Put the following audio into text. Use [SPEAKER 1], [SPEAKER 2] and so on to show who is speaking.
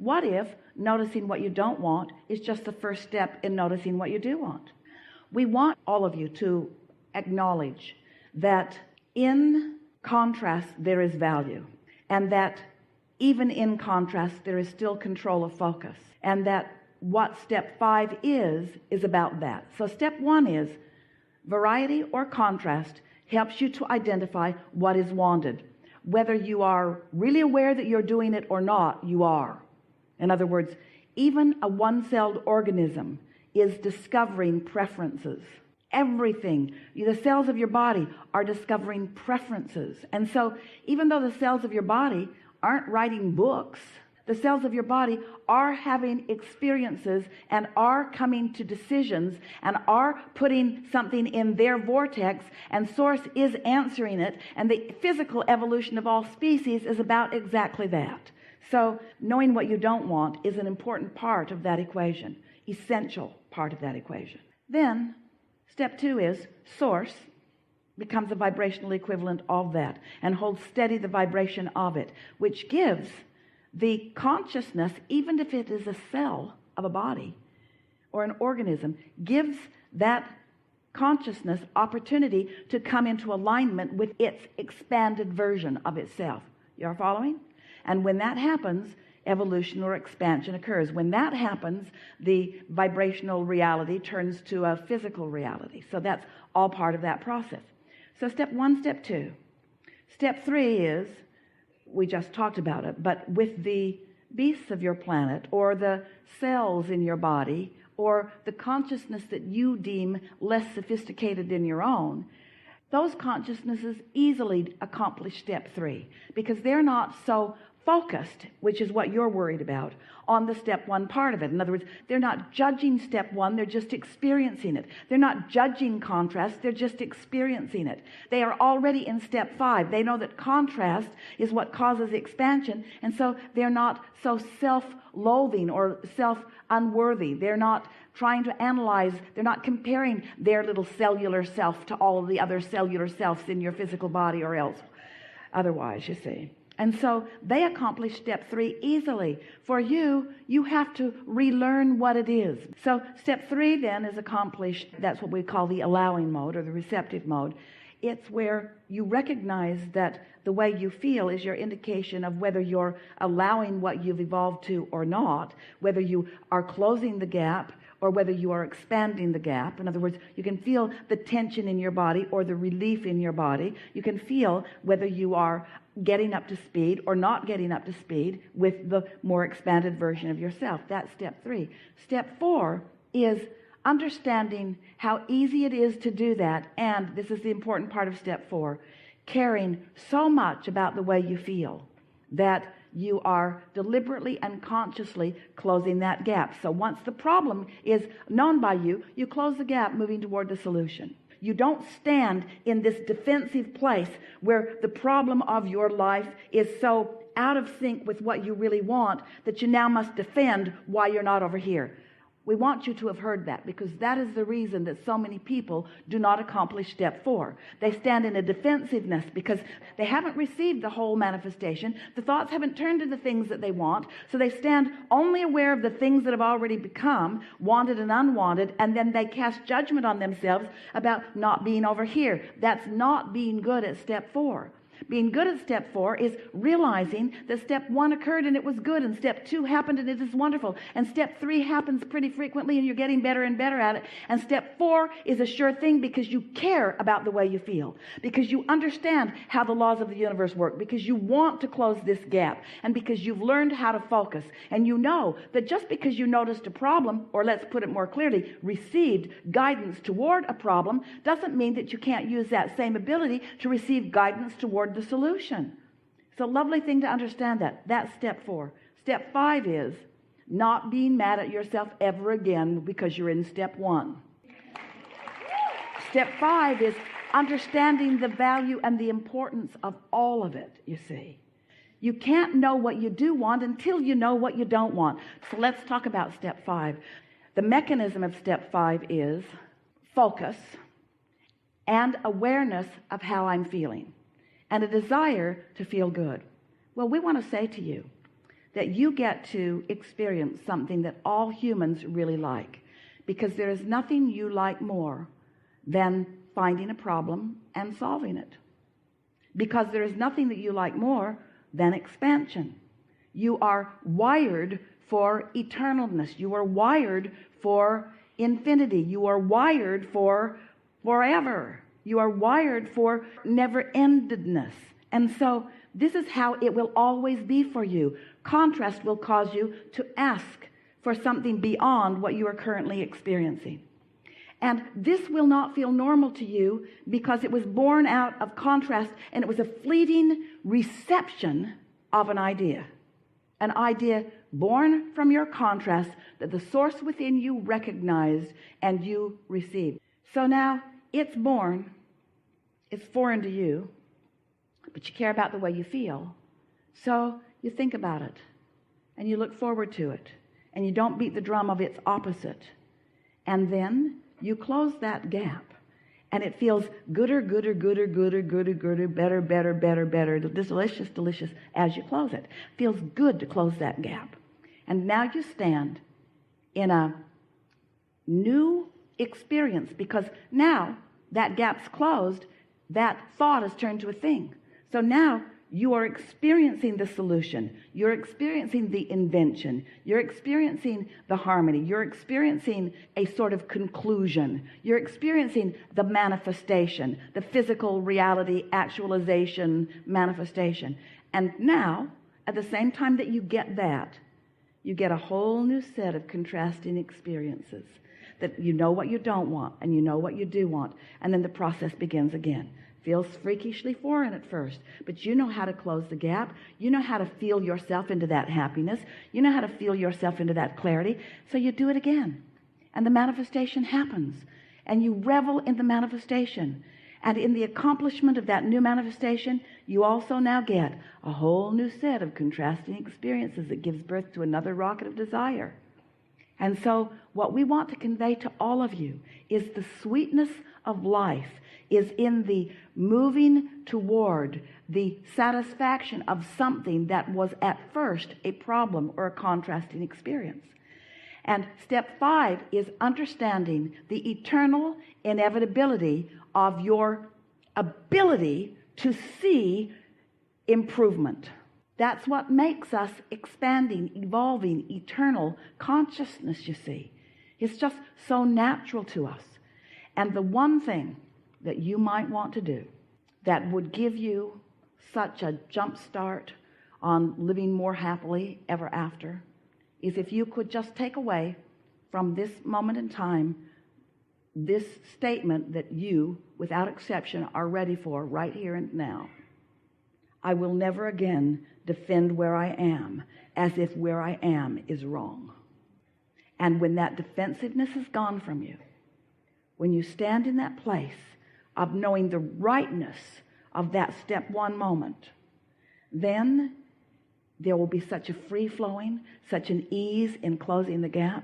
[SPEAKER 1] What if noticing what you don't want is just the first step in noticing what you do want? We want all of you to acknowledge that in contrast there is value, and that even in contrast there is still control of focus, and that what step 5 is about that. So step 1 is variety or contrast helps you to identify what is wanted. Whether you are really aware that you're doing it or not, you are. In other words, even a one-celled organism is discovering preferences. Everything, the cells of your body are discovering preferences. And so even though the cells of your body aren't writing books, the cells of your body are having experiences and are coming to decisions and are putting something in their vortex, and source is answering it. And the physical evolution of all species is about exactly that. So knowing what you don't want is an important part of that equation, essential part of that equation. Then step 2 is source becomes a vibrational equivalent of that and holds steady the vibration of it, which gives the consciousness, even if it is a cell of a body or an organism, gives that consciousness opportunity to come into alignment with its expanded version of itself. You are following? And when that happens, evolution or expansion occurs. When that happens, the vibrational reality turns to a physical reality. So that's all part of that process. So step 1, step 2. Step 3 is, we just talked about it, but with the beasts of your planet, or the cells in your body, or the consciousness that you deem less sophisticated than your own, those consciousnesses easily accomplish step 3 because they're not so focused, which is what you're worried about, on the step 1 part of it. In other words, they're not judging step 1, they're just experiencing it. They're not judging contrast, they're just experiencing it. They are already in step 5. They know that contrast is what causes expansion, and so they're not so self-loathing or self-unworthy. They're not trying to analyze, they're not comparing their little cellular self to all of the other cellular selves in your physical body or else otherwise, you see. And so they accomplish step 3 easily. For you, you have to relearn what it is. So step 3 then is accomplished. That's what we call the allowing mode or the receptive mode. It's where you recognize that the way you feel is your indication of whether you're allowing what you've evolved to or not, whether you are closing the gap or whether you are expanding the gap. In other words, you can feel the tension in your body or the relief in your body. You can feel whether you are getting up to speed or not getting up to speed with the more expanded version of yourself. That's step 3. Step 4 is understanding how easy it is to do that, and this is the important part of step 4, caring so much about the way you feel that you are deliberately and consciously closing that gap. So once the problem is known by you, you close the gap, moving toward the solution. You don't stand in this defensive place where the problem of your life is so out of sync with what you really want that you now must defend why you're not over here. We want you to have heard that, because that is the reason that so many people do not accomplish step 4. They stand in a defensiveness because they haven't received the whole manifestation. The thoughts haven't turned to the things that they want. So they stand only aware of the things that have already become wanted and unwanted, and then they cast judgment on themselves about not being over here. That's not being good at step 4. Being good at step 4 is realizing that step 1 occurred and it was good, and step 2 happened and it is wonderful, and step 3 happens pretty frequently and you're getting better and better at it, and step 4 is a sure thing because you care about the way you feel, because you understand how the laws of the universe work, because you want to close this gap, and because you've learned how to focus. And you know that just because you noticed a problem, or let's put it more clearly, received guidance toward a problem, doesn't mean that you can't use that same ability to receive guidance toward the solution. It's a lovely thing to understand that. That's step 4. Step 5 is not being mad at yourself ever again because you're in step 1. Step 5 is understanding the value and the importance of all of it, you see. You can't know what you do want until you know what you don't want. So let's talk about step 5. The mechanism of step 5 is focus and awareness of how I'm feeling, and a desire to feel good. Well, we want to say to you that you get to experience something that all humans really like, because there is nothing you like more than finding a problem and solving it, because there is nothing that you like more than expansion. You are wired for eternalness. You are wired for infinity. You are wired for forever. You are wired for never-endedness. And so this is how it will always be for you. Contrast will cause you to ask for something beyond what you are currently experiencing. And this will not feel normal to you because it was born out of contrast, and it was a fleeting reception of an idea born from your contrast that the source within you recognized and you received. So now it's born, it's foreign to you, but you care about the way you feel. So you think about it and you look forward to it, and you don't beat the drum of its opposite. And then you close that gap, and it feels gooder, better, delicious as you close it. Feels good to close that gap. And now you stand in a new experience, because now that gap's closed, that thought has turned to a thing. So now you are experiencing the solution. You're experiencing the invention. You're experiencing the harmony. You're experiencing a sort of conclusion. You're experiencing the manifestation, the physical reality, actualization, manifestation. And now, at the same time that you get that, you get a whole new set of contrasting experiences, that you know what you don't want and you know what you do want. And then the process begins again. Feels freakishly foreign at first, but you know how to close the gap. You know how to feel yourself into that happiness. You know how to feel yourself into that clarity. So you do it again, and the manifestation happens, and you revel in the manifestation. And in the accomplishment of that new manifestation, you also now get a whole new set of contrasting experiences that gives birth to another rocket of desire. And so what we want to convey to all of you is the sweetness of life is in the moving toward the satisfaction of something that was at first a problem or a contrasting experience. And step 5 is understanding the eternal inevitability of your ability to see improvement. That's what makes us expanding, evolving, eternal consciousness, you see. It's just so natural to us. And the one thing that you might want to do that would give you such a jump start on living more happily ever after is if you could just take away from this moment in time this statement that you, without exception, are ready for right here and now. I will never again defend where I am as if where I am is wrong. And when that defensiveness is gone from you, when you stand in that place of knowing the rightness of that step 1 moment, then there will be such a free flowing, such an ease in closing the gap.